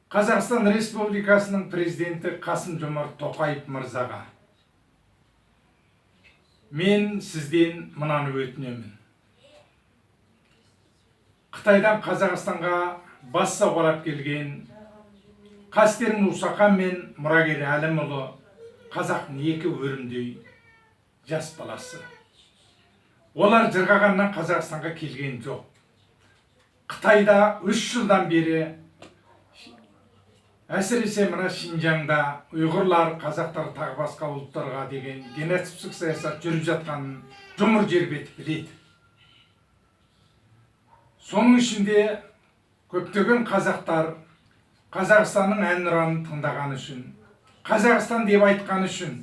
Қазақстан Республикасының президенті Қасым-Жомарт Тоқаев мырзаға мен сізден мынаны өтінемін. Қытайдан Қазақстанға бас сауғалап келген Қастер Мұсақан мен мұрагер Әлімұлы қазақтың екі өрімдей жас баласы. Олар жырғағаннан Қазақстанға келген жоқ. Қытайда 3 жылдан бері, әсіресе мына Шинжаңда ұйғырлар, қазақтар тағы басқа ұлттарға деген геноцидтік саясат жүріп жатқанын жұмыр жер беті біледі. Соның ішінде көптеген қазақтар Қазақстанның әнұранын тыңдаған үшін, Қазақстан деп айтқан үшін,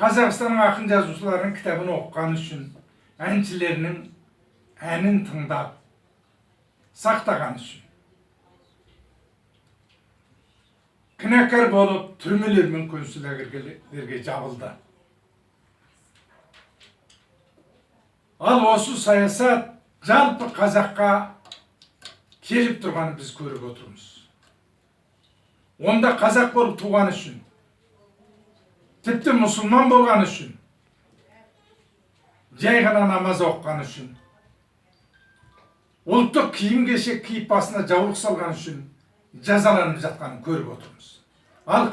Қазақстанның ақын жазушыларының кітабын оқыған үшін, әншілерінің әнін тыңдап, сақтаған үшін кінәкар болып түрмелер мен концлагерлерге жабылды. Ал осы саясат жалпы қазаққа келіп тұрғаны біз көріп отырмыз. Онда қазақ болып туған үшін, тіпті мұсылман болған үшін, жай ғана намаз оқыған үшін, ұлттық киім-кешек киіп басына жаулық салған үшін жазаланып жатқанын көріп отырмыз. Ал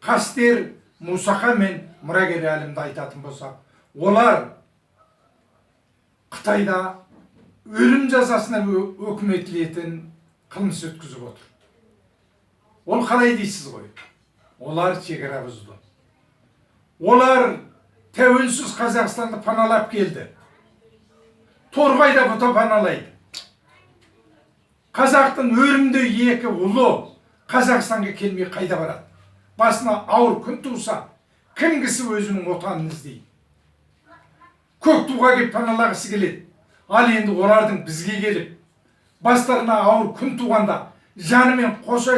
Қастер Мұсақан мен мұрагер Әлімді айтатын болсақ, олар Қытайда өлім жазасына үкім етілетін қылмыс өткізіп отыр. Ол қалай дейсіз ғой? Олар шекара бұзды. Олар тәуелсіз Қазақстанды паналап келді. Торғайда бұта паналайды. Қазақтың өрімді екі ұлы Қазақстанға келмей қайда барады? Басына ауыр күн туса, кім кісі өзінің отанын іздейді? Көк туға келіп паналағысы келеді. Ал енді олардың бізге келіп, бастарына ауыр күн туғанда, жанымен қош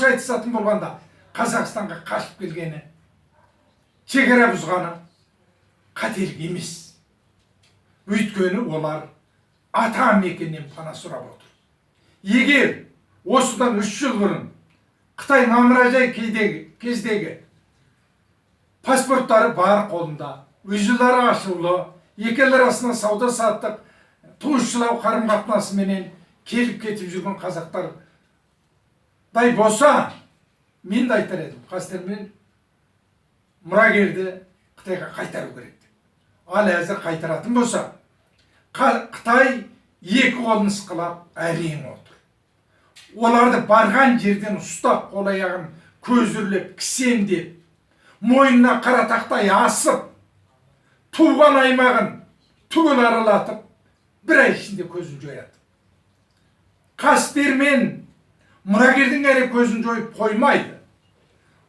айтысатын болғанда, Қазақстанға қашып келгені, шекара бұзғаны қателік емес. Өйткені олар ата мекеннен пана сұрап отыр. Егер осыдан 3 жыл бұрын Қытай мамыражай кездегі паспорттары бар қолында, визалары ашылы, екі ел арасында сауда саттық, туысшылау қарым-қатынасыменен келіп кетіп жүрген қазақтар дай болса, мен де айтар едім, Қастер мен мұрагерді Қытайға қайтару керек. Ал әзір қайтаратын болса, Қытай екі қолын ысқылап әрең отыр. Оларды барған жерден ұстап, қол аяғын көзірлеп, кісендеп, мойнына қара тақтай асып, туған аймағын түгел аралатып, бір ай ішінде көзін жояды. Қастер мен мұрагердің әлі көзін жойып қоймайды.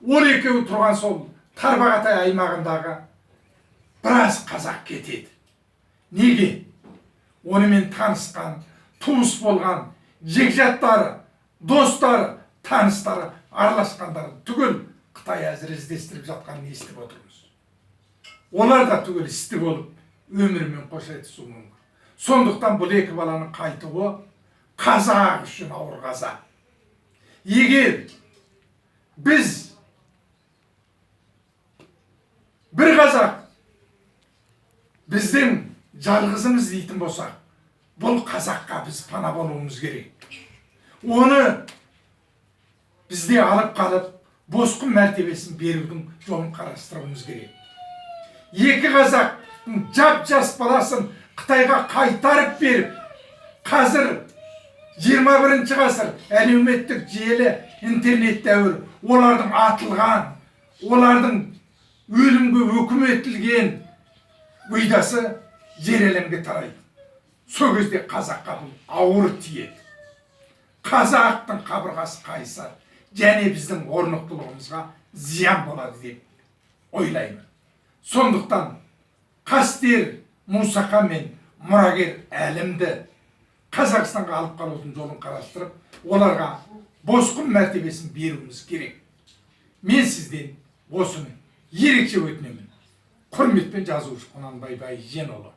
Ол екеуі тұрған сол Тарбағатай аймағындағы біраз қазақ кетеді. Неге? Онымен танысқан, туыс болған, жекжаттары, достары, таныстары, араласқандары түгел Қытай әзір іздестіріп жатқанын естіп отырмыз. Олар да түгел істі болып, өмірмен қош айтысуы мүмкін. Сондықтан бұл екі баланың қайтуы қазақ үшін ауыр қаза. Егер біз бір қазақ біздің жалғызымыз дейтін болсақ, бұл қазаққа біз пана болуымыз керек. Оны бізде алып қалып, босқын мәртебесін берудің жолын қарастыруымыз керек. Екі қазақтың жап-жас баласын Қытайға қайтарып беріп, қазір 21 ғасыр әлеуметтік желі, интернет дәуір, олардың атылған, олардың өлімге үкім етілген бұйдасы жер әлемге тарайды. Сол кезде қазаққа бұл ауыр тиеді. Қазақтың қабырғасы қайысар, және біздің орнықтылығымызға зиян болады деп ойлаймын. Сондықтан Қастер Мұсақан мен мұрагер Әлімді Қазақстанға алып қалудың жолын қарастырып, оларға босқын мәртебесін беруіміз керек. Мен сізден осыны ерекше өтінемін. Құрметпен жазушы Құнанбай Байженұлы.